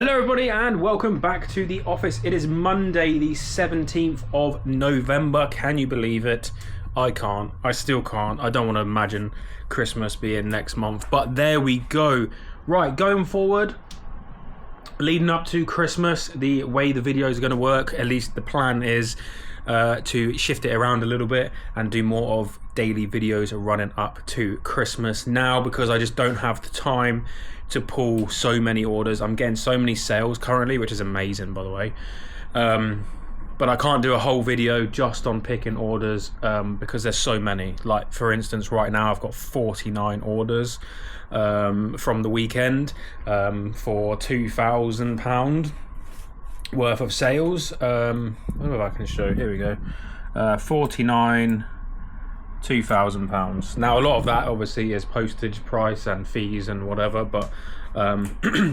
Hello everybody and welcome back to the office. It is Monday the 17th of November. Can you believe it? I can't. I still can't. I don't want to imagine Christmas being next month, but there we go. Right, going forward, leading up to Christmas, the way the video is going to work, at least the plan is to shift it around a little bit and do more of daily videos running up to Christmas now, because I just don't have the time to pull so many orders. I'm getting so many sales currently, which is amazing, by the way, but I can't do a whole video just on picking orders because there's so many. Like, for instance, right now I've got 49 orders from the weekend for £2,000 worth of sales. I don't know if I can show. Here we go. 49 £2,000. Now a lot of that obviously is postage price and fees and whatever, but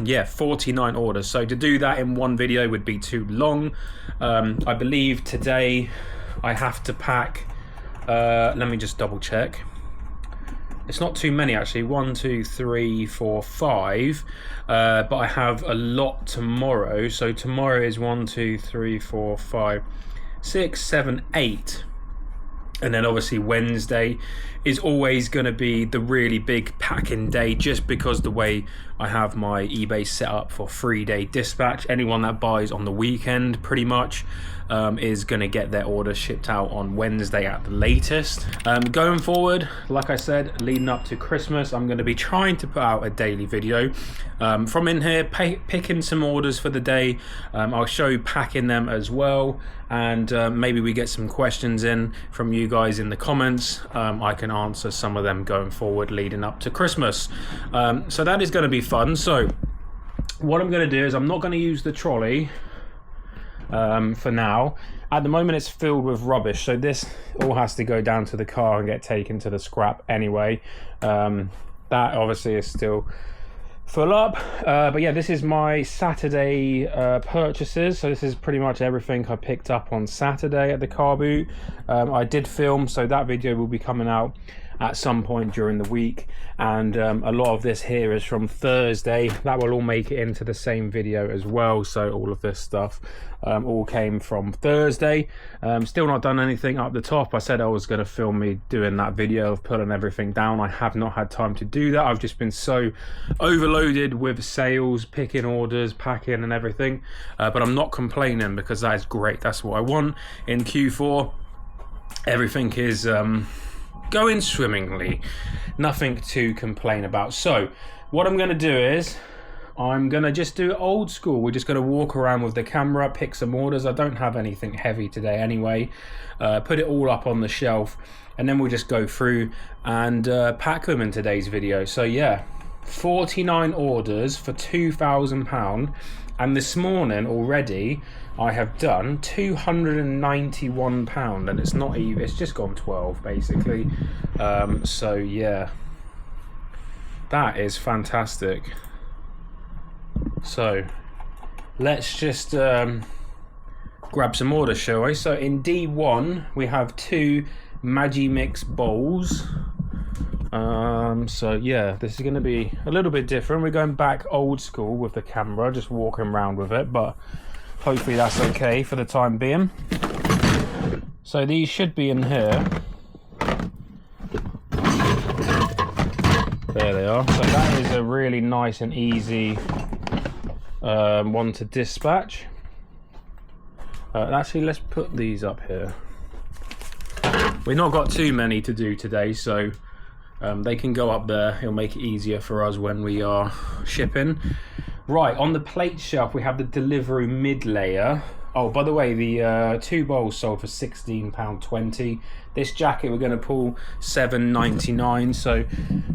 yeah, 49 orders. So to do that in one video would be too long. I believe today I have to pack, let me just double check. It's not too many actually, 1, 2, 3, 4, 5, but I have a lot tomorrow. So tomorrow is 1, 2, 3, 4, 5, 6, 7, 8. And then obviously Wednesday is always going to be the really big packing day, just because the way I have my eBay set up for 3-day dispatch. Anyone that buys on the weekend pretty much is going to get their order shipped out on Wednesday at the latest. Going forward, like I said, leading up to Christmas, I'm going to be trying to put out a daily video from in here, picking some orders for the day. I'll show you packing them as well, and maybe we get some questions in from you guys in the comments. I can answer some of them going forward leading up to Christmas. So that is going to be fun. So what I'm going to do is I'm not going to use the trolley for now. At the moment it's filled with rubbish, so this all has to go down to the car and get taken to the scrap anyway. That obviously is still full up, but yeah, this is my Saturday purchases. So this is pretty much everything I picked up on Saturday at the car boot. I did film, so that video will be coming out at some point during the week, and a lot of this here is from Thursday. That will all make it into the same video as well. So all of this stuff all came from Thursday. Still not done anything up the top. I said I was going to film me doing that video of putting everything down. I have not had time to do that. I've just been so overloaded with sales, picking orders, packing and everything, but I'm not complaining, because that is great. That's what I want in Q4. Everything is going swimmingly, nothing to complain about. So what I'm going to do is I'm going to just do old school. We're just going to walk around with the camera, pick some orders. I don't have anything heavy today anyway. Put it all up on the shelf, and then we'll just go through and pack them in today's video. So yeah, 49 orders for £2,000, and this morning already I have done £291, and it's not even, it's just gone 12 basically. So yeah, that is fantastic. So let's just grab some orders, shall we? So in D1 we have 2 Magimix bowls. So yeah, this is going to be a little bit different. We're going back old school with the camera, just walking around with it, but hopefully that's okay for the time being. So these should be in here. There they are. So that is a really nice and easy one to dispatch. Actually, let's put these up here. We've not got too many to do today, so they can go up there. It'll make it easier for us when we are shipping. Right, on the plate shelf we have the Deliveroo mid-layer. Oh, by the way, the 2 bowls sold for £16.20. This jacket we're going to pull £7.99. So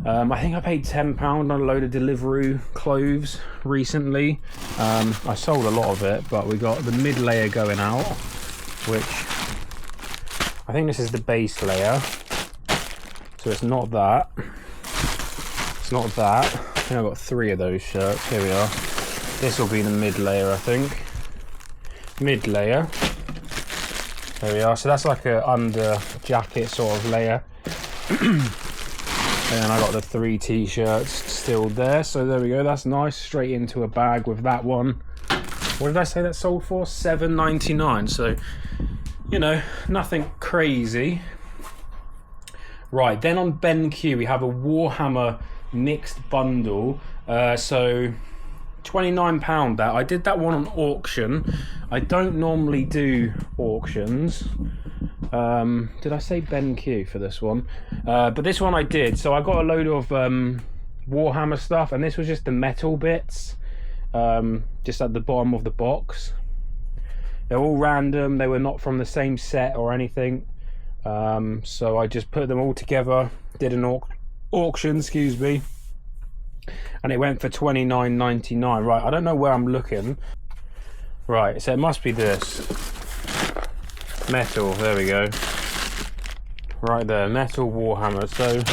I think I paid £10 on a load of Deliveroo clothes recently. I sold a lot of it, but we got the mid-layer going out, which I think this is the base layer. So it's not that. It's not that. I think I've got 3 of those shirts. Here we are. This will be the mid layer, I think. Mid layer. There we are. So that's like a under jacket sort of layer. And I got the 3 t-shirts filled there, so there we go, that's nice. Straight into a bag with that one. What did I say that sold for? $7.99. So, you know, nothing crazy. Right, then on BenQ we have a Warhammer mixed bundle. So £29 that. I did that one on auction. I don't normally do auctions. Did I say BenQ for this one? But this one I did. So I got a load of Warhammer stuff, and this was just the metal bits, just at the bottom of the box. They're all random. They were not from the same set or anything. So I just put them all together, did an auction, excuse me, and it went for $29.99. Right, I don't know where I'm looking. Right, so it must be this. Metal, there we go. Right there, metal Warhammer. So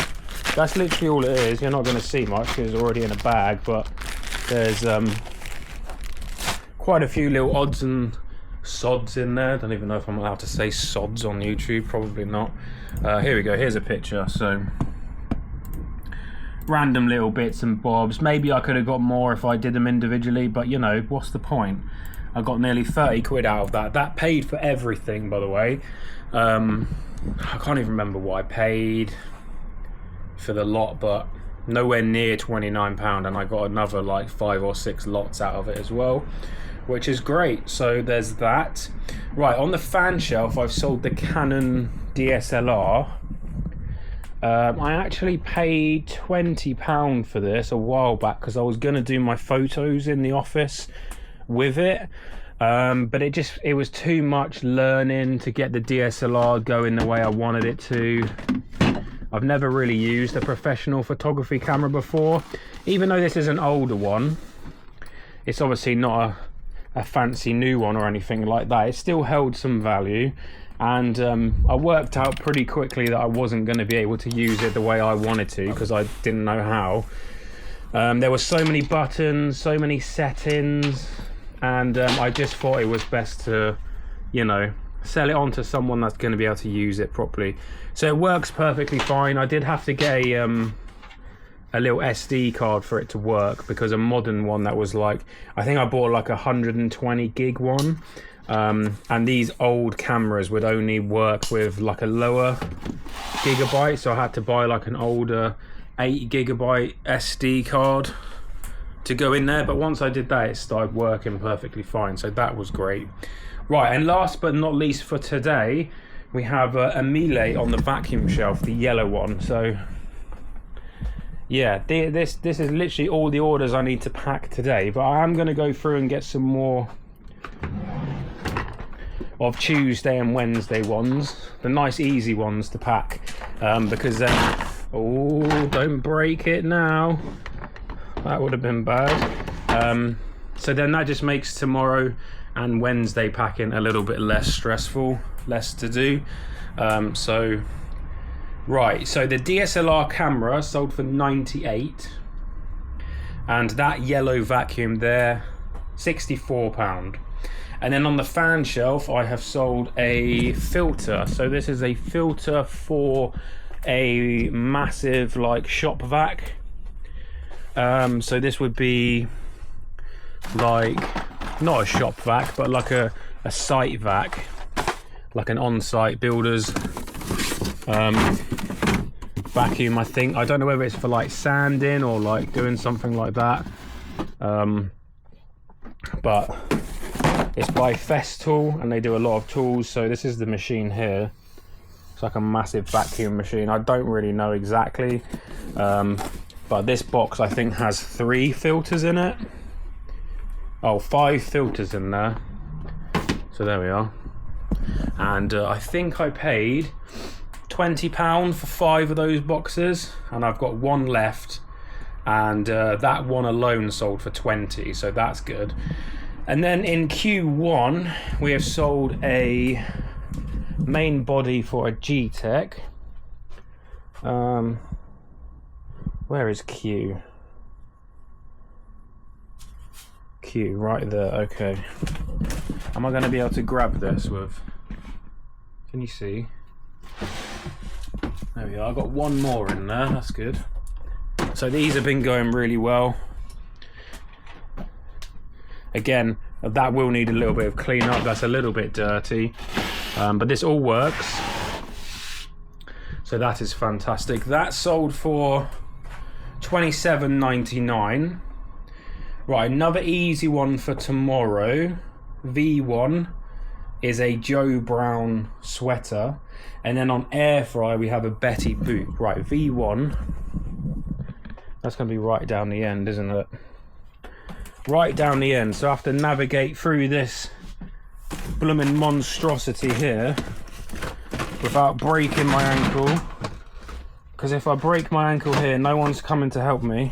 that's literally all it is. You're not going to see much because it's already in a bag, but there's quite a few little odds and sods in there. Don't even know if I'm allowed to say sods on YouTube, probably not. Here we go, here's a picture. So random little bits and bobs. Maybe I could have got more if I did them individually, but you know, what's the point? I got nearly 30 quid out of that. That paid for everything, by the way. I can't even remember what I paid for the lot, but nowhere near £29, and I got another like 5 or 6 lots out of it as well, which is great. So there's that. Right, on the fan shelf I've sold the Canon DSLR. I actually paid £20 for this a while back because I was going to do my photos in the office with it, but it was too much learning to get the DSLR going the way I wanted it to. I've never really used a professional photography camera before, even though this is an older one. It's obviously not a fancy new one or anything like that. It still held some value, and I worked out pretty quickly that I wasn't going to be able to use it the way I wanted to because I didn't know how. There were so many buttons, so many settings, and I just thought it was best to, you know, sell it on to someone that's going to be able to use it properly. So it works perfectly fine. I did have to get a little SD card for it to work, because a modern one that was like, I think I bought like 120 gig one, and these old cameras would only work with like a lower gigabyte, so I had to buy like an older 8 gigabyte SD card to go in there. But once I did that, it started working perfectly fine, so that was great. Right, and last but not least for today, we have a Miele on the vacuum shelf, the yellow one. So yeah, this is literally all the orders I need to pack today, but I am going to go through and get some more of Tuesday and Wednesday ones, the nice easy ones to pack, because then, oh, don't break it now, that would have been bad. So then that just makes tomorrow and Wednesday packing a little bit less stressful, less to do. Right, so the DSLR camera sold for 98, and that yellow vacuum there, £64. And then on the fan shelf I have sold a filter. So this is a filter for a massive like shop vac. So this would be like, not a shop vac, but like a site vac, like an on-site builder's vacuum, I think. I don't know whether it's for like sanding or like doing something like that, but it's by Festool and they do a lot of tools. So this is the machine here. It's like a massive vacuum machine. I don't really know exactly, but this box I think has 3 filters in it. Oh, 5 filters in there. So there we are. And I think I paid £20 for 5 of those boxes, and I've got 1 left, and that one alone sold for 20, so that's good. And then in Q1 we have sold a main body for a G-Tech. Where is Q? Q, right there, okay. Am I going to be able to grab this with... Can you see? There we are, I've got 1 more in there, that's good. So these have been going really well. Again, that will need a little bit of cleanup. That's a little bit dirty, but this all works. So that is fantastic. That sold for $27.99. Right, another easy one for tomorrow. V1 is a Joe Brown sweater, and then on air fry we have a Betty Boop. Right, V1. That's going to be right down the end, isn't it? Right down the end. So I have to navigate through this blooming monstrosity here without breaking my ankle. Because if I break my ankle here, no one's coming to help me.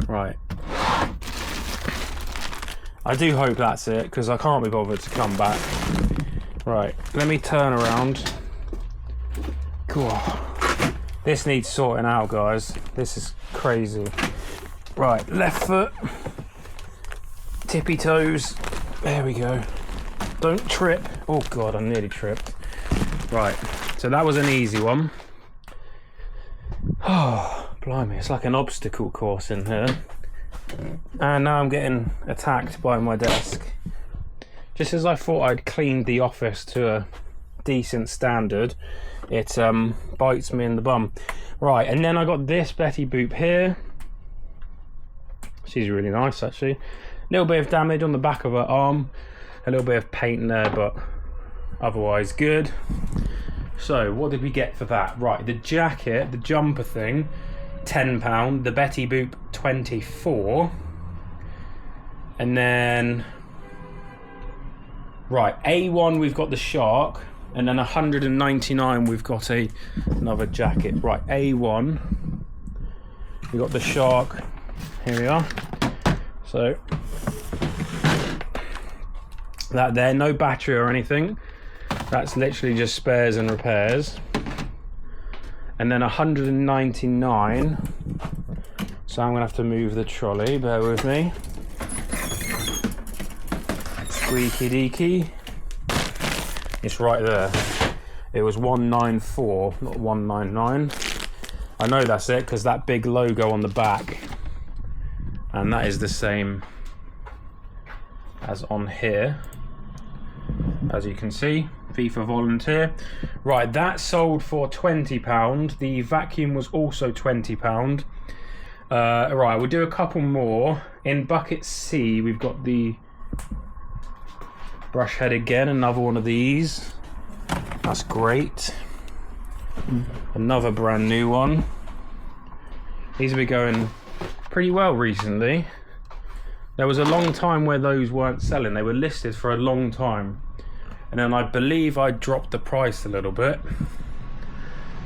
Right. I do hope that's it, because I can't be bothered to come back. Right, let me turn around. Cool. This needs sorting out, guys. This is crazy. Right, left foot. Tippy toes. There we go. Don't trip. Oh God, I nearly tripped. Right, so that was an easy one. Oh, blimey, it's like an obstacle course in here. And now I'm getting attacked by my desk. Just as I thought I'd cleaned the office to a decent standard, it bites me in the bum. Right, and then I got this Betty Boop here. She's really nice, actually. A little bit of damage on the back of her arm, a little bit of paint there, but otherwise good. So what did we get for that? Right, the jacket, the jumper thing, £10. The Betty Boop, 24. And then, right, A1 we've got the shark, and then 199 we've got another jacket. Right, A1 we got the shark. Here we are. So that there, no battery or anything. That's literally just spares and repairs. And then 199. So I'm gonna have to move the trolley, bear with me. Squeaky deaky. It's right there. It was 194, not 199. I know that's it because that big logo on the back. And that is the same as on here, as you can see. V for volunteer. Right, that sold for £20. The vacuum was also £20. Right, we'll do a couple more. In bucket C, we've got the brush head again, another one of these. That's great. Another brand new one. These will be going pretty well recently. There was a long time where those weren't selling. They were listed for a long time, and then I believe I dropped the price a little bit.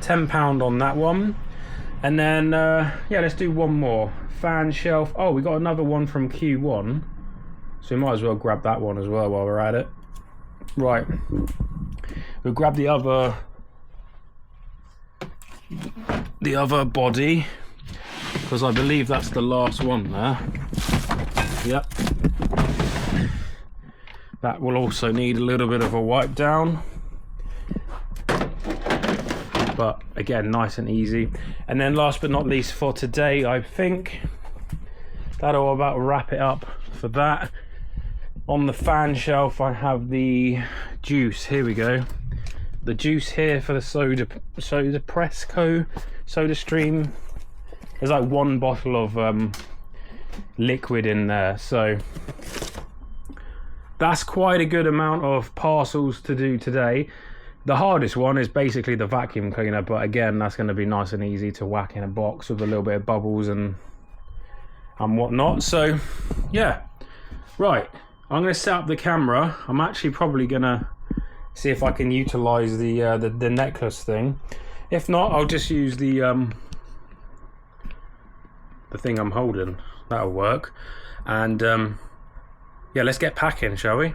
£10 on that one. And then yeah, let's do one more. Fan shelf. Oh, we got another one from Q1, so we might as well grab that one as well while we're at it. Right, we'll grab the other body, because I believe that's the last one there. Yep. That will also need a little bit of a wipe down, but again, nice and easy. And then last but not least for today, I think that'll about wrap it up for that. On the fan shelf, I have the juice. Here we go. The juice here for the soda Presco, Soda Stream. There's like one bottle of liquid in there, so that's quite a good amount of parcels to do today. The hardest one is basically the vacuum cleaner, but again, that's going to be nice and easy to whack in a box with a little bit of bubbles and whatnot. So yeah, right, I'm going to set up the camera. I'm actually probably going to see if I can utilize the necklace thing. If not, I'll just use the thing I'm holding. That'll work. And yeah, let's get packing, shall we?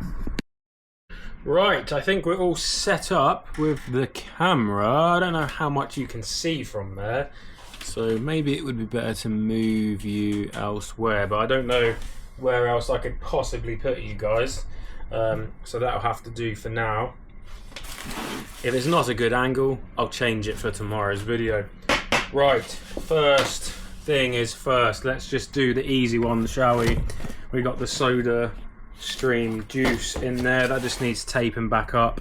Right, I think we're all set up with the camera. I don't know how much you can see from there, so maybe it would be better to move you elsewhere, but I don't know where else I could possibly put you guys, so that'll have to do for now. If it's not a good angle, I'll change it for tomorrow's video. Right, first thing is first. Let's just do the easy one, shall we? We got the soda stream juice in there. That just needs taping back up.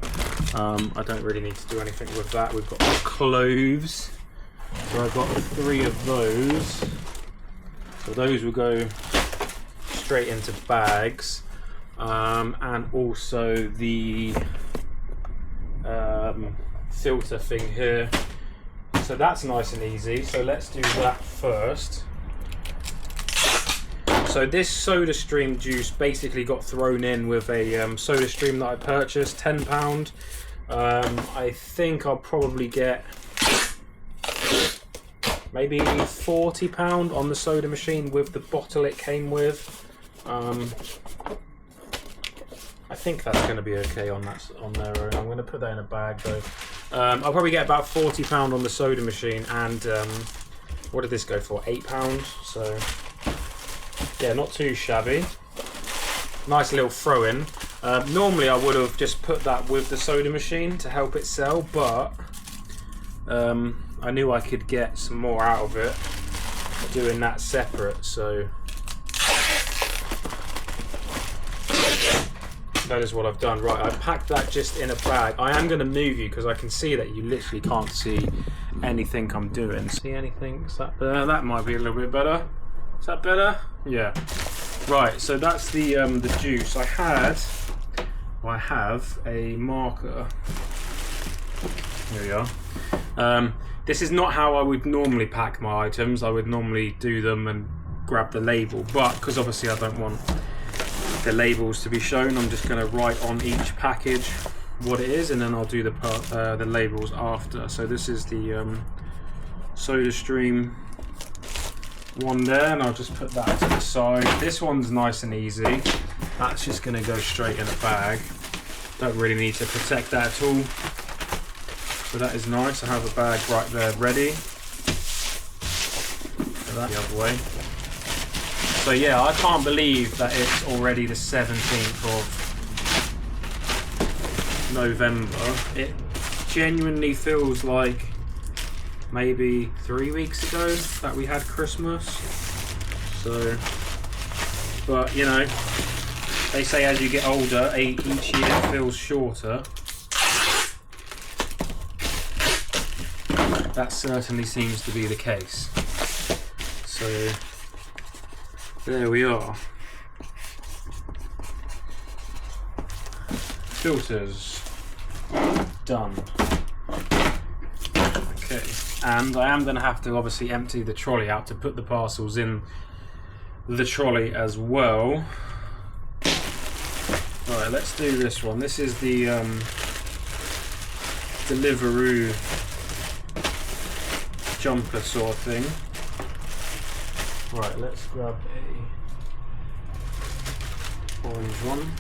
I don't really need to do anything with that. We've got the cloves. So I've got 3 of those. So those will go straight into bags. And also the filter thing here. So that's nice and easy. So let's do that first. So this soda stream juice basically got thrown in with a soda stream that I purchased, £10. I think I'll probably get maybe £40 on the soda machine with the bottle it came with. I think that's going to be okay on their own. I'm going to put that in a bag though. I'll probably get about £40 on the soda machine, and what did this go for? £8. So yeah, not too shabby. Nice little throw-in. Normally I would have just put that with the soda machine to help it sell, but I knew I could get some more out of it doing that separate, so that is what I've done. Right, I packed that just in a bag. I am going to move you because I can see that you literally can't see anything I'm doing. See anything? Is that there? That might be a little bit better. Is that better? Yeah. Right, so that's the juice. I have a marker. Here we are. This is not how I would normally pack my items. I would normally do them and grab the label, but because obviously I don't want the labels to be shown, I'm just going to write on each package what it is, and then I'll do the labels after. So this is the soda stream one there, and I'll just put that to the side. This one's nice and easy. That's just going to go straight in a bag. Don't really need to protect that at all. So that is nice. I have a bag right there ready. So that the other way. So yeah, I can't believe that it's already the 17th of November. It genuinely feels like maybe 3 weeks ago that we had Christmas. So, but you know, they say as you get older, each year feels shorter. That certainly seems to be the case. So there we are. Filters done. Okay, and I am going to have to obviously empty the trolley out to put the parcels in the trolley as well. Alright, let's do this one. This is the Deliveroo jumper sort of thing. Right, let's grab a orange one.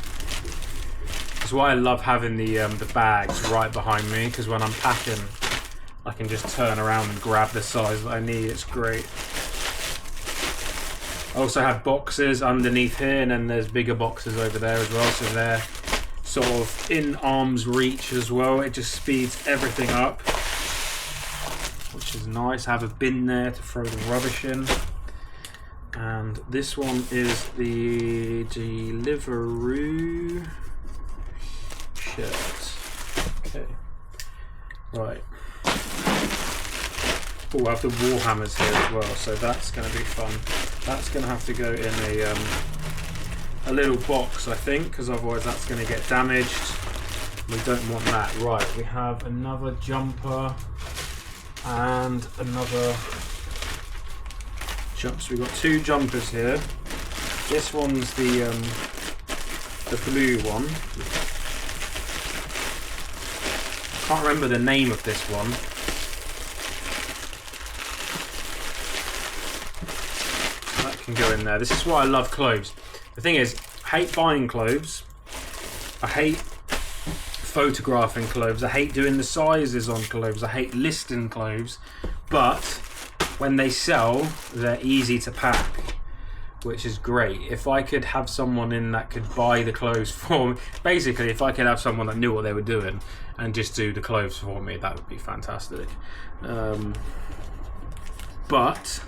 That's why I love having the bags right behind me, because when I'm packing I can just turn around and grab the size that I need. It's great. I also have boxes underneath here, and then there's bigger boxes over there as well, so they're sort of in arm's reach as well. It just speeds everything up, which is nice. I have a bin there to throw the rubbish in. And this one is the Deliveroo shirt. Okay. Right. Oh, I have the Warhammers here as well, so that's going to be fun. That's going to have to go in a little box, I think, because otherwise that's going to get damaged. We don't want that. Right, we have another jumper and another jumper. So we've got 2 jumpers here. This one's the blue one. Can't remember the name of this one. That can go in there. This is why I love clothes. The thing is, I hate buying clothes. I hate photographing clothes. I hate doing the sizes on clothes. I hate listing clothes. But when they sell, they're easy to pack, which is great. If I could have someone in that could buy the clothes for me, basically if I could have someone that knew what they were doing and just do the clothes for me, that would be fantastic. but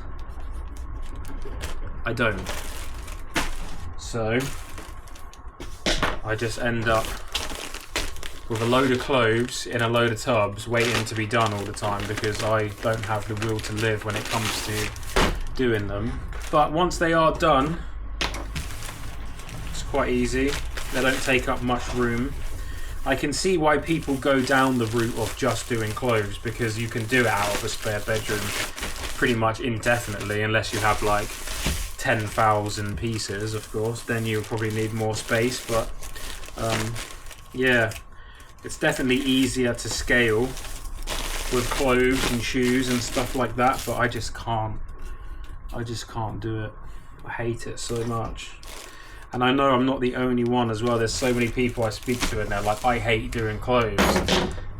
I don't. So I just end up with a load of clothes in a load of tubs waiting to be done all the time because I don't have the will to live when it comes to doing them. But once they are done, it's quite easy. They don't take up much room. I can see why people go down the route of just doing clothes, because you can do it out of a spare bedroom pretty much indefinitely, unless you have like 10,000 pieces, of course. Then you'll probably need more space, but yeah. It's definitely easier to scale with clothes and shoes and stuff like that, but I just can't do it. I hate it so much. And I know I'm not the only one as well. There's so many people I speak to and they're like, I hate doing clothes.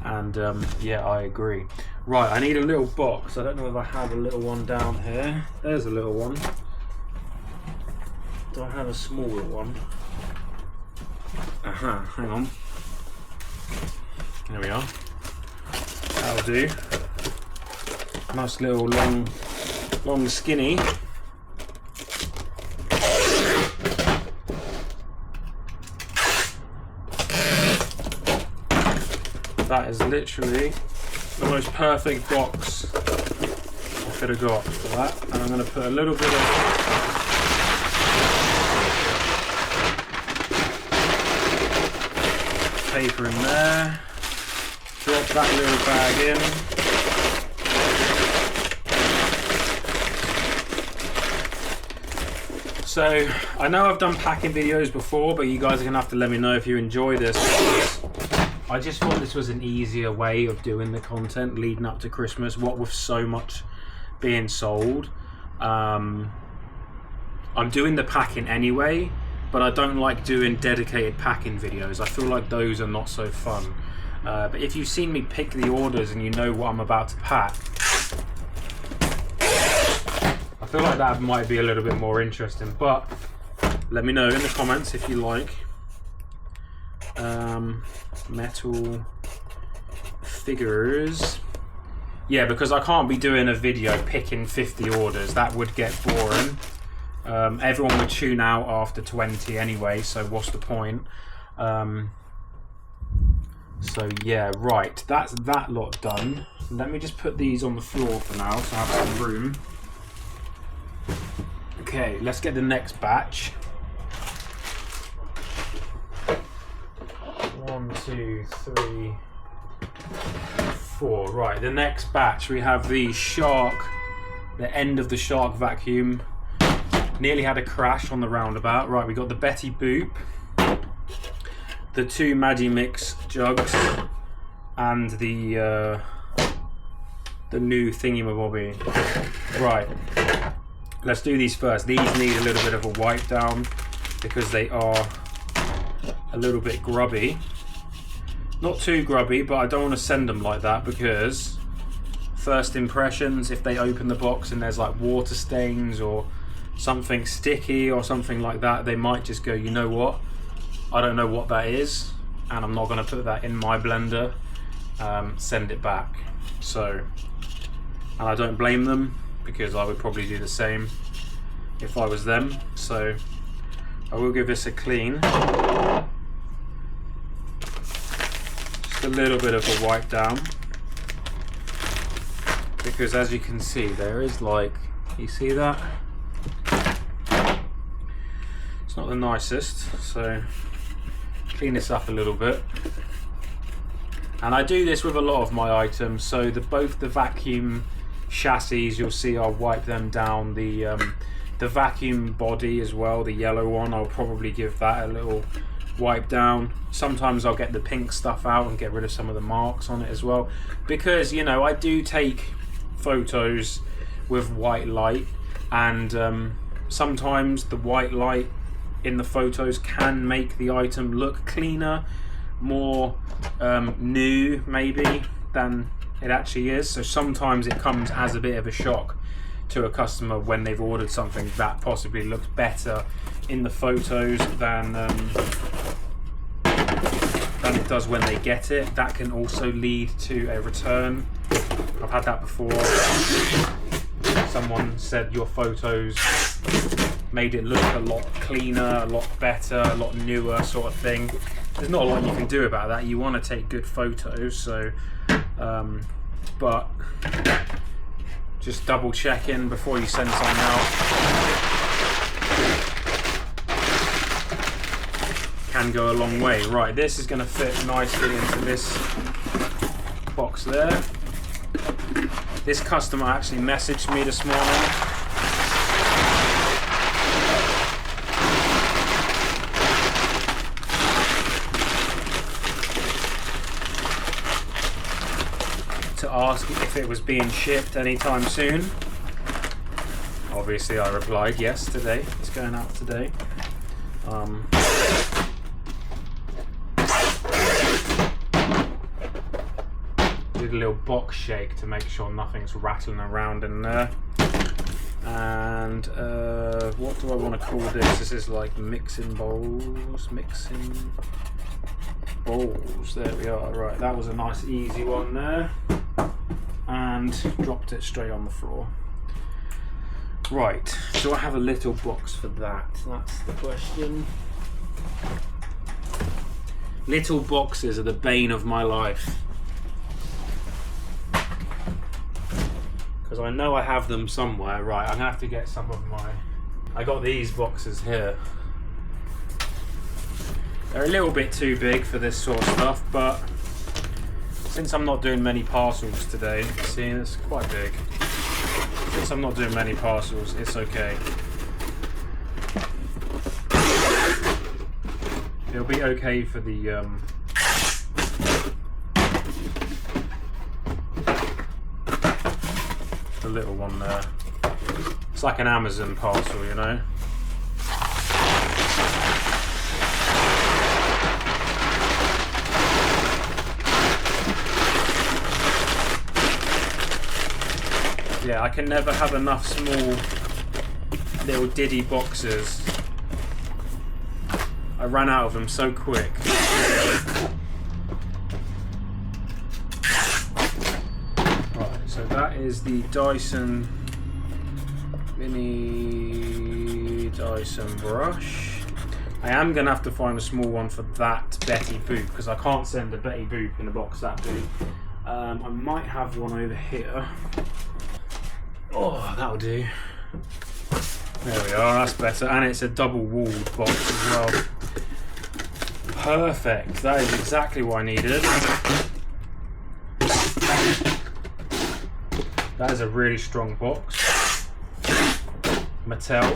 And yeah, I agree. Right, I need a little box. I don't know if I have a little one down here. There's a little one. Do I have a smaller one? Hang on. There we are. That'll do. Nice little long skinny. That is literally the most perfect box I could have got for that. And I'm going to put a little bit of paper in there. Drop that little bag in. So, I know I've done packing videos before, but you guys are going to have to let me know if you enjoy this. I just thought this was an easier way of doing the content leading up to Christmas, what with so much being sold. I'm doing the packing anyway, but I don't like doing dedicated packing videos. I feel like those are not so fun. But if you've seen me pick the orders and you know what I'm about to pack, I feel like that might be a little bit more interesting. But let me know in the comments if you like. Metal figures. Yeah, because I can't be doing a video picking 50 orders. That would get boring. Everyone would tune out after 20 anyway, so what's the point? So yeah, right, that's that lot done. Let me just put these on the floor for now so I have some room. Okay, let's get the next batch. 1, 2, 3, 4. Right, the next batch we have the Shark, the end of the Shark vacuum. Nearly had a crash on the roundabout. Right, we got the Betty Boop, the 2 Maggi Mix jugs, and the new thingy-mabobby. Right, let's do these first. These need a little bit of a wipe down because they are a little bit grubby. Not too grubby, but I don't want to send them like that because first impressions, if they open the box and there's like water stains or something sticky or something like that, they might just go, you know what, I don't know what that is and I'm not going to put that in my blender, send it back. So, and I don't blame them because I would probably do the same if I was them. So I will give this a clean, just a little bit of a wipe down, because as you can see there is like, you see that? It's not the nicest, so clean this up a little bit. And I do this with a lot of my items, so both the vacuum chassis, you'll see I'll wipe them down. The vacuum body as well, the yellow one, I'll probably give that a little wipe down. Sometimes I'll get the pink stuff out and get rid of some of the marks on it as well, because you know I do take photos with white light, and sometimes the white light in the photos can make the item look cleaner, more new maybe than it actually is. So sometimes it comes as a bit of a shock to a customer when they've ordered something that possibly looks better in the photos than it does when they get it. That can also lead to a return. I've had that before. someone said your photos made it look a lot cleaner, a lot better, a lot newer sort of thing. There's not a lot you can do about that. You want to take good photos, so but just double checking before you send something out can go a long way. Right, this is going to fit nicely into this box there. This customer actually messaged me this morning. To ask if it was being shipped anytime soon. Obviously I replied yes, today. It's going out today. Did a little box shake to make sure nothing's rattling around in there. And what do I want to call this? This is like mixing bowls. There we are. Right, that was a nice easy one there. And dropped it straight on the floor. Right, do I have a little box for that? That's the question. Little boxes are the bane of my life. Because I know I have them somewhere. Right, I'm going to have to get some of my... I got these boxes here. They're a little bit too big for this sort of stuff, but since I'm not doing many parcels today, see, it's quite big. Since I'm not doing many parcels, it's okay. It'll be okay for the little one there. It's like an Amazon parcel, you know. Yeah, I can never have enough small little diddy boxes. I ran out of them so quick. Right, so that is the Dyson mini Dyson brush. I am going to have to find a small one for that Betty Boop because I can't send a Betty Boop in a box that big. I might have one over here. Oh, that'll do. There we are, that's better. And it's a double walled box as well. Perfect, that is exactly what I needed. That is a really strong box. Mattel.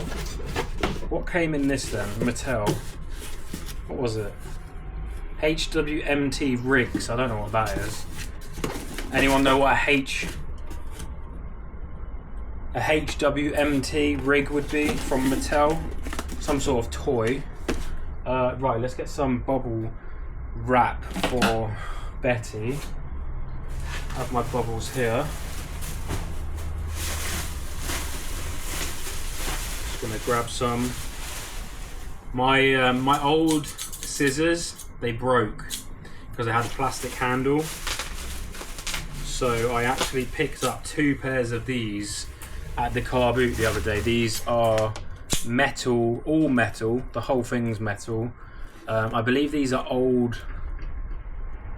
What came in this then? Mattel. What was it? HWMT rigs. I don't know what that is. Anyone know what a HWMT rig would be from Mattel? Some sort of toy. Right, let's get some bubble wrap for Betty. I have my bubbles here. Just gonna grab some. My old scissors, they broke because they had a plastic handle. So I actually picked up 2 pairs of these at the Carboot the other day. These are metal, all metal, the whole thing's metal. I believe these are old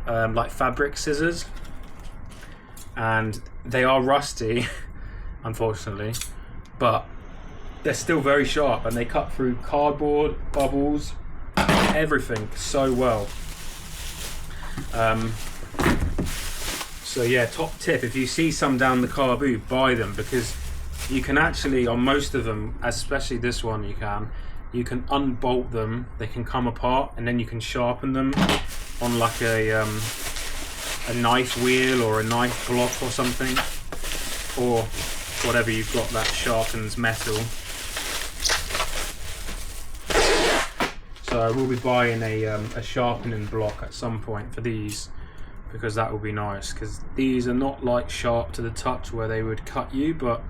like fabric scissors, and they are rusty unfortunately, but they're still very sharp and they cut through cardboard, bubbles, everything so well. So yeah, top tip, if you see some down the Carboot, buy them, because you can actually, on most of them, especially this one, you can unbolt them, they can come apart, and then you can sharpen them on like a knife wheel or a knife block or something, or whatever you've got that sharpens metal. So I will be buying a sharpening block at some point for these, because that will be nice, because these are not like sharp to the touch where they would cut you, but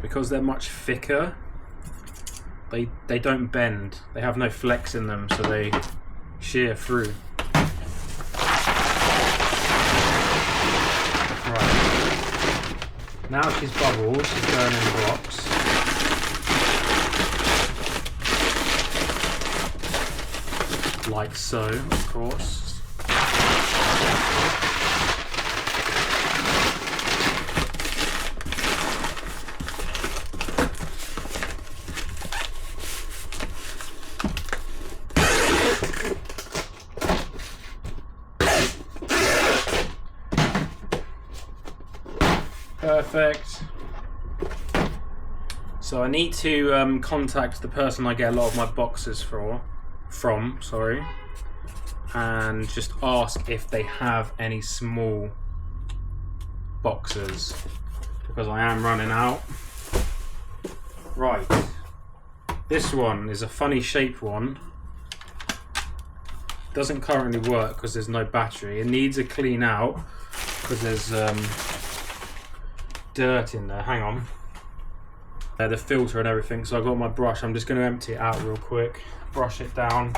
because they're much thicker, they don't bend. They have no flex in them, so they shear through. Right. Now she's bubbled, she's going in the box. Like so, of course. Perfect. So I need to contact the person I get a lot of my boxes from, and just ask if they have any small boxes, because I am running out. Right, this one is a funny shaped one. Doesn't currently work because there's no battery. It needs a clean out because there's dirt in there. Hang on. The filter and everything. So I've got my brush. I'm just going to empty it out real quick. Brush it down.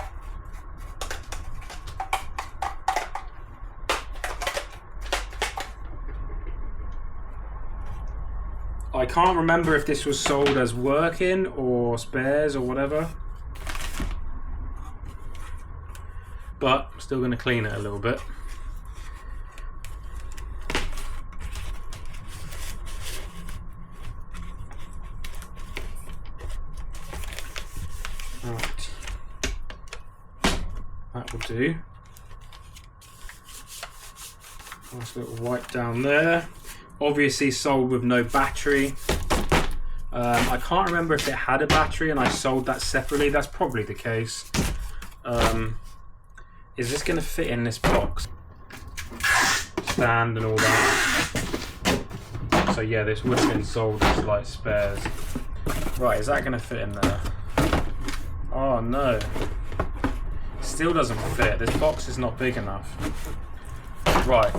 I can't remember if this was sold as working or spares or whatever, but I'm still going to clean it a little bit. Right, that will do. Nice little wipe down there. Obviously sold with no battery. I can't remember if it had a battery and I sold that separately. That's probably the case. Is this going to fit in this box? Stand and all that. So yeah, this would have been sold as like spares. Right, is that going to fit in there? Oh no. Still doesn't fit. This box is not big enough. Right,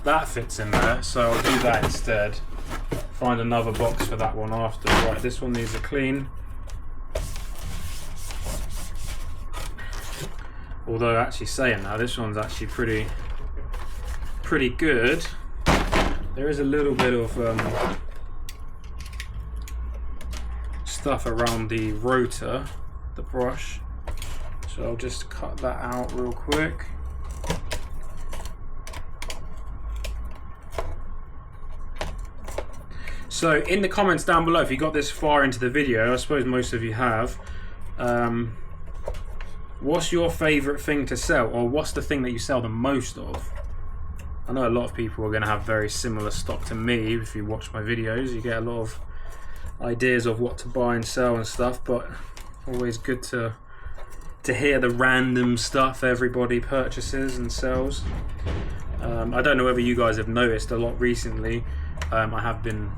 that fits in there, so I'll do that instead. Find another box for that one after. Right, this one needs a clean. Although actually saying that, this one's actually pretty good. There is a little bit of stuff around the rotor, the brush. So I'll just cut that out real quick. So in the comments down below, if you got this far into the video, I suppose most of you have, what's your favourite thing to sell, or what's the thing that you sell the most of? I know a lot of people are going to have very similar stock to me. If you watch my videos, you get a lot of ideas of what to buy and sell and stuff, but always good to hear the random stuff everybody purchases and sells. I don't know whether you guys have noticed a lot recently. I have been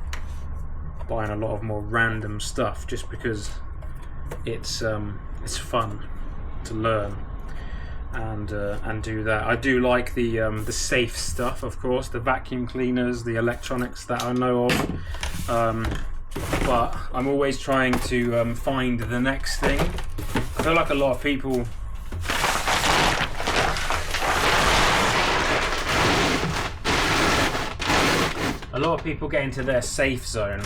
buying a lot of more random stuff just because it's fun to learn and do that. I do like the safe stuff, of course, the vacuum cleaners, the electronics that I know of, but I'm always trying to find the next thing. I feel like a lot of people get into their safe zone.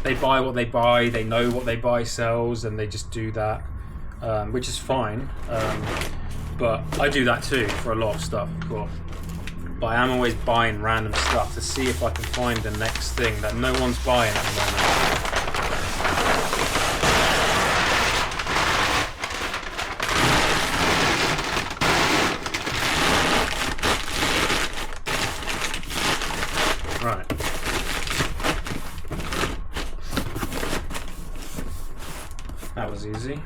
They buy what they buy, they know what they buy sells, and they just do that, which is fine. But I do that too for a lot of stuff, of course. But I am always buying random stuff to see if I can find the next thing that no one's buying at the moment. Right. That was easy.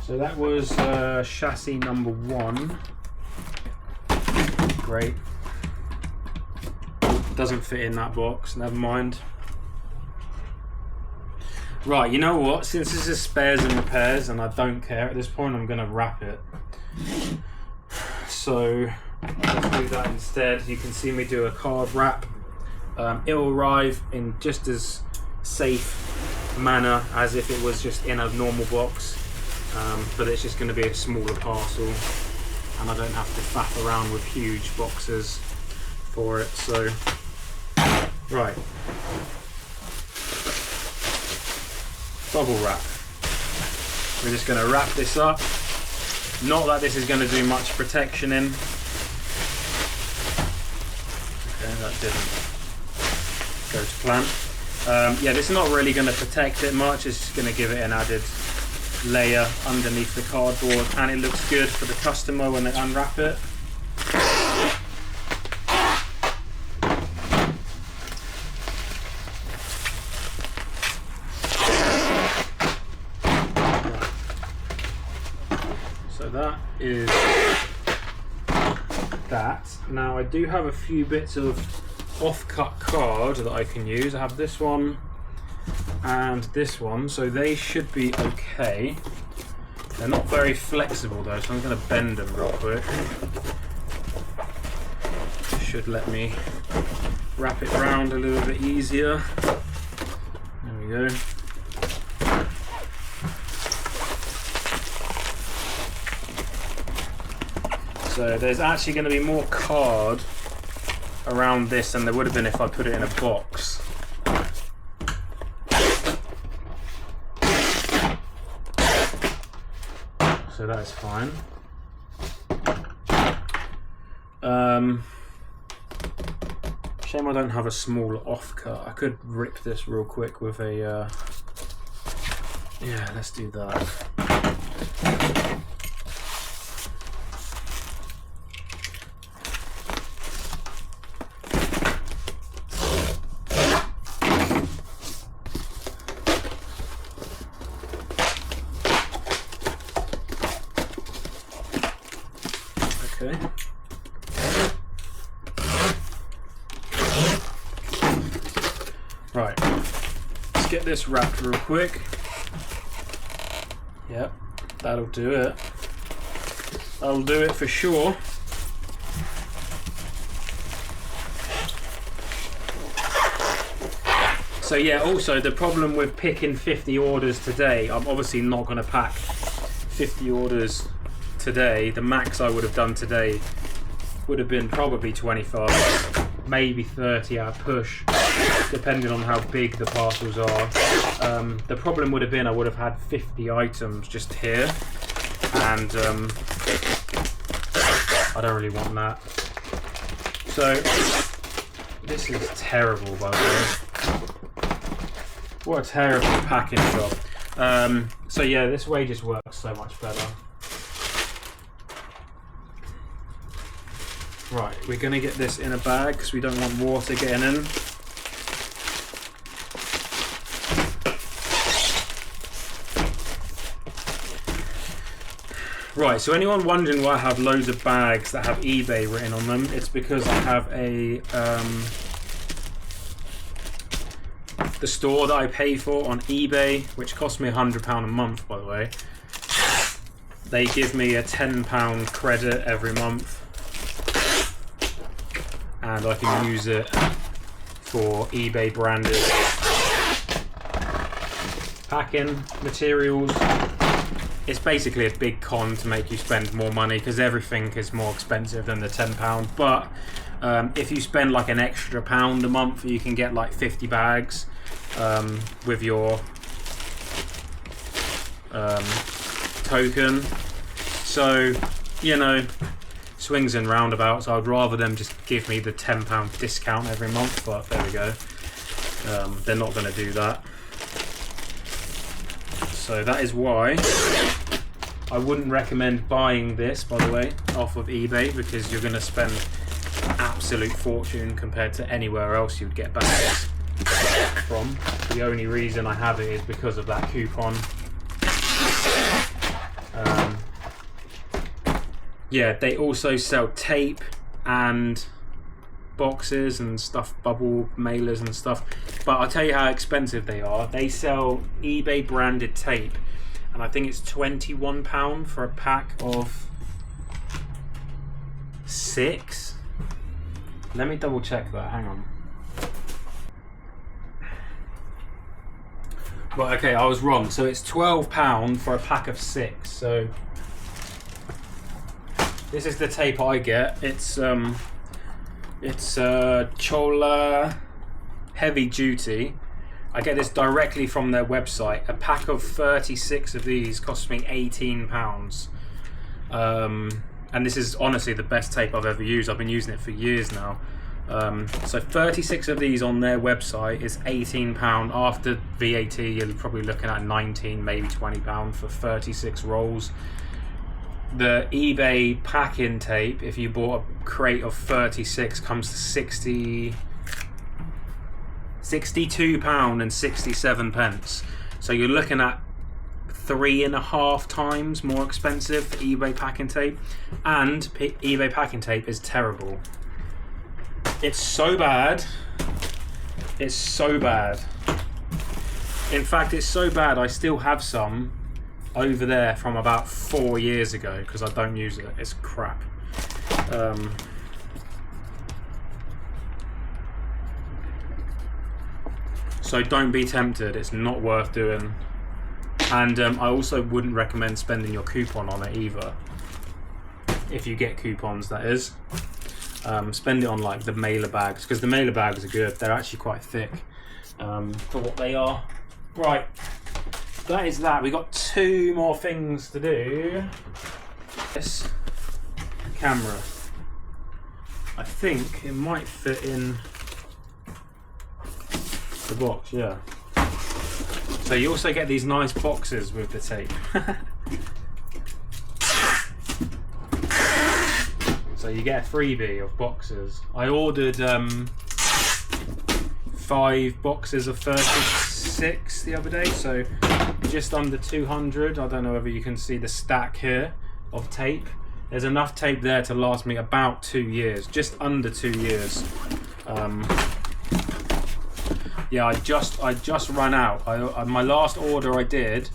So that was chassis number 1. Great. Doesn't fit in that box, never mind. Right, you know what? Since this is spares and repairs and I don't care at this point, I'm going to wrap it. So let's do that instead. You can see me do a card wrap. It will arrive in just as safe manner as if it was just in a normal box, but it's just going to be a smaller parcel, and I don't have to faff around with huge boxes for it. So, right, bubble wrap. We're just going to wrap this up. Not that this is going to do much protection in. Okay, that didn't go to plan. Yeah, this is not really going to protect it much. It's just going to give it an added layer underneath the cardboard, and it looks good for the customer when they unwrap it. So that is that. Now I do have a few bits of off-cut card that I can use. I have this one and this one, so they should be okay. They're not very flexible though, so I'm going to bend them real quick. Should let me wrap it around a little bit easier. There we go. So there's actually going to be more card around this than there would have been if I put it in a box. So that's fine. Shame I don't have a small offcut. I could rip this real quick with a yeah, let's do that. Okay. Right, let's get this wrapped real quick. Yep, that'll do it. That'll do it for sure. So yeah, also the problem with picking 50 orders today, I'm obviously not going to pack 50 orders today. The max I would have done today would have been probably 25, maybe 30 at a push, depending on how big the parcels are. The problem would have been I would have had 50 items just here, and I don't really want that. So this is terrible, by the way. What a terrible packing job. So yeah, this way just works so much better. Right, we're going to get this in a bag because we don't want water getting in. Right, so anyone wondering why I have loads of bags that have eBay written on them, it's because I have a the store that I pay for on eBay, which costs me £100 a month, by the way. They give me a £10 credit every month, and I can use it for eBay branded packing materials. It's basically a big con to make you spend more money because everything is more expensive than the £10. But if you spend like an extra £1 a month, you can get like 50 bags with your token. So, you know, swings and roundabouts. I'd rather them just give me the £10 discount every month, but there we go. They're not going to do that. So that is why I wouldn't recommend buying this, by the way, off of eBay, because you're going to spend an absolute fortune compared to anywhere else you'd get bags from. The only reason I have it is because of that coupon. Yeah, they also sell tape and boxes and stuff, bubble mailers and stuff, but I'll tell you how expensive they are. They sell eBay branded tape, and I think it's £21 for a pack of 6. Let me double check that, hang on. Well, okay, I was wrong. So it's £12 for a pack of 6. So this is the tape I get. It's Chola heavy duty. I get this directly from their website. A pack of 36 of these cost me £18. And this is honestly the best tape I've ever used. I've been using it for years now. So 36 of these on their website is £18. After VAT, you're probably looking at 19, maybe £20 for 36 rolls. The eBay pack-in tape, if you bought a crate of 36, comes to £62.67. So you're looking at 3.5 times more expensive for eBay packing tape, and eBay packing tape is terrible. It's so bad. It's so bad. In fact, it's so bad I still have some over there from about 4 years ago because I don't use it. It's crap. So don't be tempted. It's not worth doing. And I also wouldn't recommend spending your coupon on it either. If you get coupons, that is. Spend it on like the mailer bags, because the mailer bags are good. They're actually quite thick for what they are. Right, that is that. We got 2 more things to do. This camera, I think it might fit in the box, yeah. So you also get these nice boxes with the tape. So you get a freebie of boxes. I ordered 5 boxes of 36 the other day, so just under 200. I don't know whether you can see the stack here of tape. There's enough tape there to last me about 2 years, just under 2 years. Yeah, I just ran out. My last order I did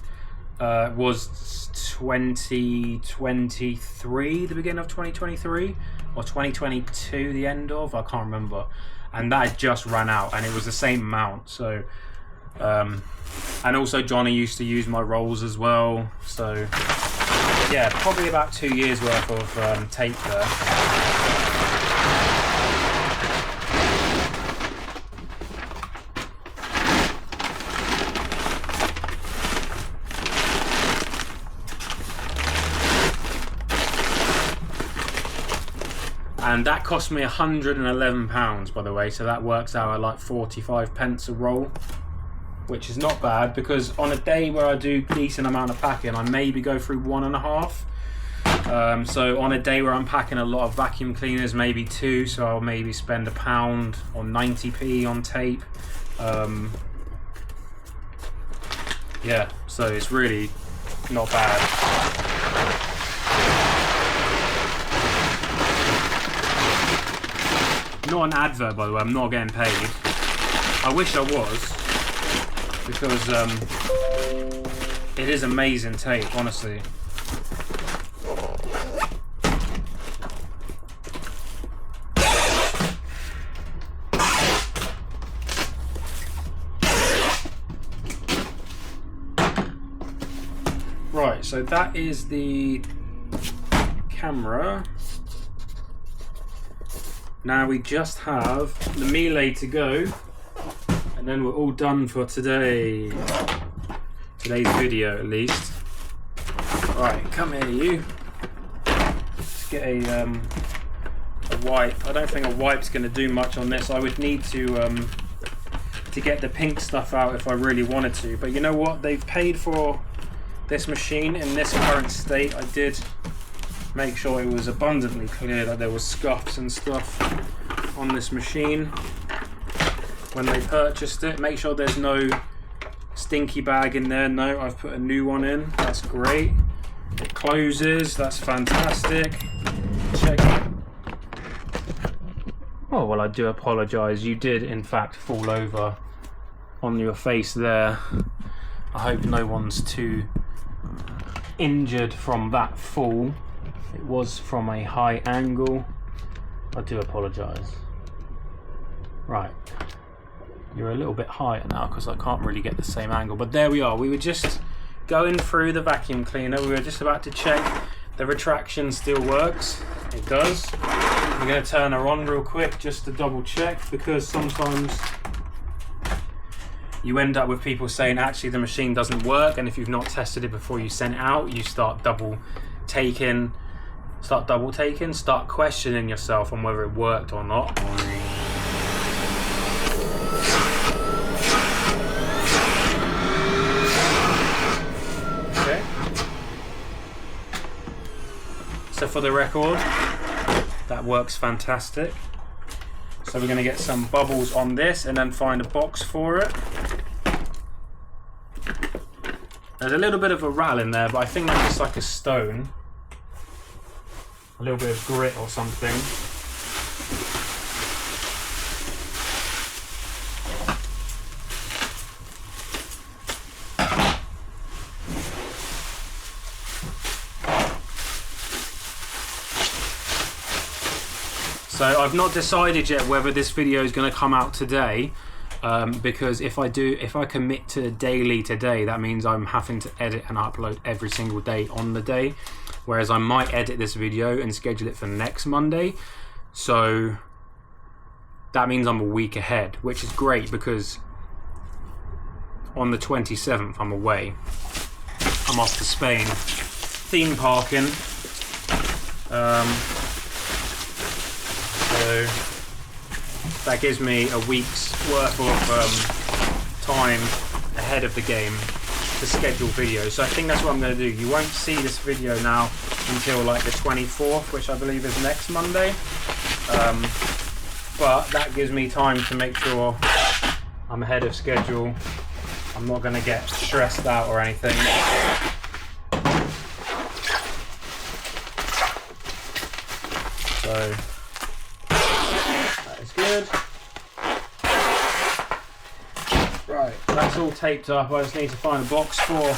was 2023, the beginning of 2023, or 2022, the end of, I can't remember. And that just ran out, and it was the same amount. So, and also Johnny used to use my rolls as well. So, yeah, probably about 2 years worth of tape there. And that cost me £111, by the way, so that works out at like 45p a roll, which is not bad, because on a day where I do decent amount of packing, I maybe go through 1.5. So on a day where I'm packing a lot of vacuum cleaners, maybe 2, so I'll maybe spend £1 or 90p on tape. Yeah, so it's really not bad. Not an advert, by the way. I'm not getting paid. I wish I was, because it is amazing tape, honestly. Right, so that is the camera. Now we just have the melee to go, and then we're all done for today. Today's video, at least. Right, come here, you. Let's get a wipe. I don't think a wipe's going to do much on this. I would need to get the pink stuff out if I really wanted to. But you know what? They've paid for this machine in this current state. I did make sure it was abundantly clear that there was scuffs and stuff on this machine when they purchased it. Make sure there's no stinky bag in there. No, I've put a new one in. That's great. It closes. That's fantastic. Check. Oh, well, I do apologise. You did, in fact, fall over on your face there. I hope no one's too injured from that fall. It was from a high angle. I do apologise. Right. You're a little bit higher now because I can't really get the same angle, but there we are. We were just going through the vacuum cleaner. We were just about to check the retraction still works. It does. I'm going to turn her on real quick just to double check, because sometimes you end up with people saying actually the machine doesn't work, and if you've not tested it before you send it out, you start double taking, start questioning yourself on whether it worked or not. Okay. So for the record, that works fantastic. So we're going to get some bubbles on this and then find a box for it. There's a little bit of a rattle in there, but I think that's just like a stone. A little bit of grit or something. So I've not decided yet whether this video is going to come out today, because if I commit to daily today, that means I'm having to edit and upload every single day on the day, whereas I might edit this video and schedule it for next Monday. So that means I'm a week ahead, which is great, because on the 27th I'm away. I'm off to Spain, theme parking. So that gives me a week's worth of time ahead of the game to schedule videos. So I think that's what I'm going to do. You won't see this video now until like the 24th, which I believe is next Monday. But that gives me time to make sure I'm ahead of schedule. I'm not going to get stressed out or anything. So good. Right, that's all taped up. I just need to find a box for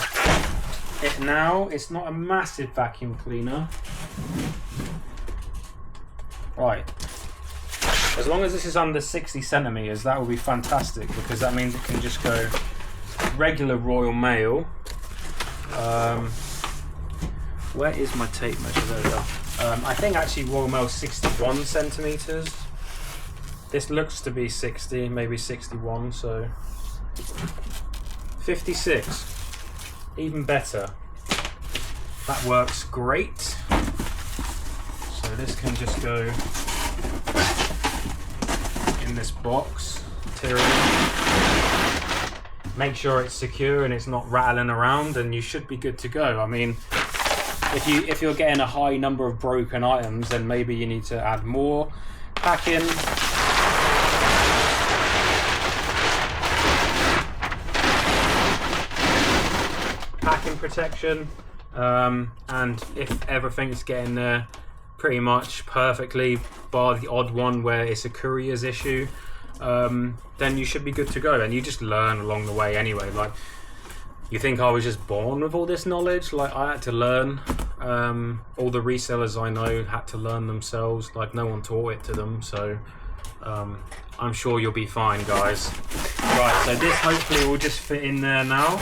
it now. It's not a massive vacuum cleaner. Right. As long as this is under 60 centimeters, that will be fantastic, because that means it can just go regular Royal Mail. Where is my tape measure? There we go. I think actually Royal Mail 61 centimeters. This looks to be 60, maybe 61, so 56, even better. That works great. So this can just go in this box, material. Make sure it's secure and it's not rattling around, and you should be good to go. I mean, if you're getting a high number of broken items, then maybe you need to add more packing. Protection, and if everything's getting there pretty much perfectly, bar the odd one where it's a courier's issue, then you should be good to go. And you just learn along the way anyway. Like, you think I was just born with all this knowledge? Like, I had to learn. All the resellers I know had to learn themselves. Like, no one taught it to them. So I'm sure you'll be fine, guys. Right, so this hopefully will just fit in there now.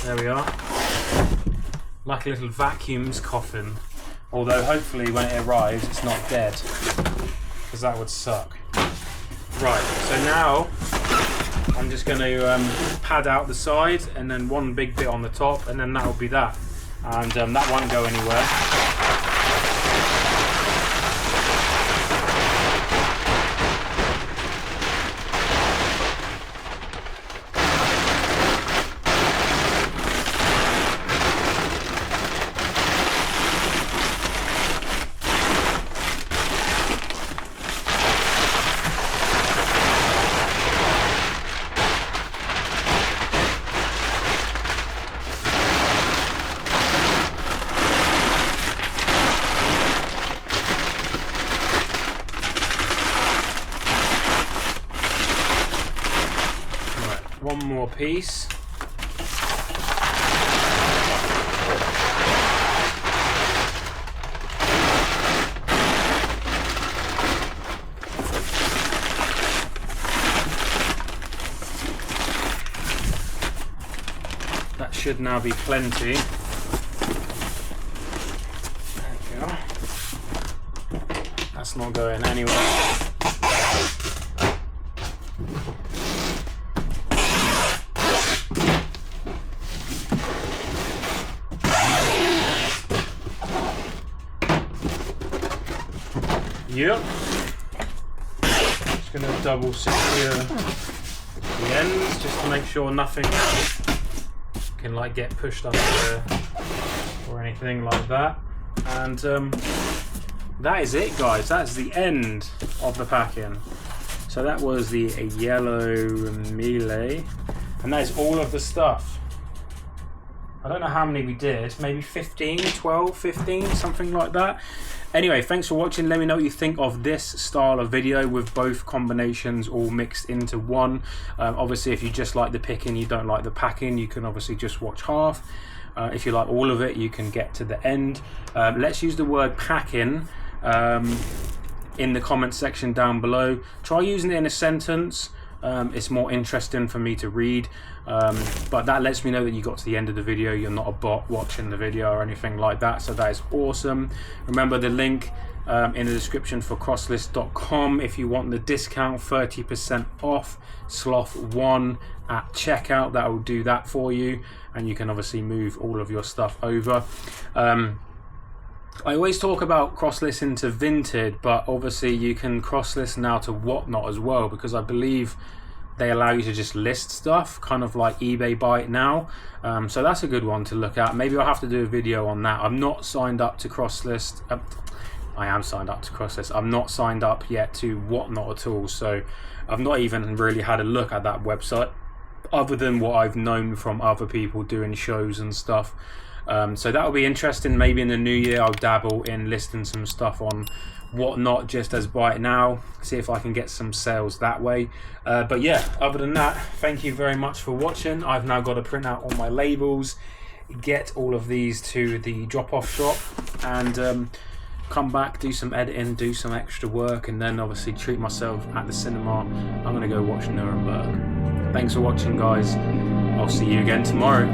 There we are. Like a little vacuum's coffin. Although hopefully when it arrives it's not dead, because that would suck. Right, so now I'm just going to pad out the side, and then one big bit on the top, and then that'll be that. And that won't go anywhere. One more piece. should now be plenty. There we go. That's not going anywhere. Yep. Just going to double secure the ends just to make sure nothing can like get pushed up there or anything like that. And that is it, guys. That's the end of the packing. So that was the yellow melee, and that is all of the stuff. I don't know how many we did, maybe 15, 12, 15, something like that. Anyway, thanks for watching. Let me know what you think of this style of video with both combinations all mixed into one. Obviously, if you just like the picking, you don't like the packing, you can obviously just watch half. If you like all of it, you can get to the end. Let's use the word packing in the comment section down below. Try using it in a sentence. It's more interesting for me to read, but that lets me know that you got to the end of the video. You're not a bot watching the video or anything like that, so that is awesome. Remember the link in the description for crosslist.com if you want the discount, 30% off sloth1 at checkout. That will do that for you, and you can obviously move all of your stuff over. I always talk about Crosslist into Vinted, but obviously you can Crosslist now to Whatnot as well, because I believe they allow you to just list stuff, kind of like eBay Buy It Now. So that's a good one to look at. Maybe I'll have to do a video on that. I'm not signed up to Crosslist. I am signed up to Crosslist. I'm not signed up yet to Whatnot at all, so I've not even really had a look at that website, other than what I've known from other people doing shows and stuff. So that'll be interesting. Maybe in the new year I'll dabble in listing some stuff on Whatnot just as Buy It Now, see if I can get some sales that way. But yeah, other than that, thank you very much for watching. I've now got to print out all my labels, get all of these to the drop-off shop, and come back, do some editing, do some extra work, and then obviously treat myself at the cinema. I'm gonna go watch Nuremberg. Thanks for watching, guys. I'll see you again tomorrow.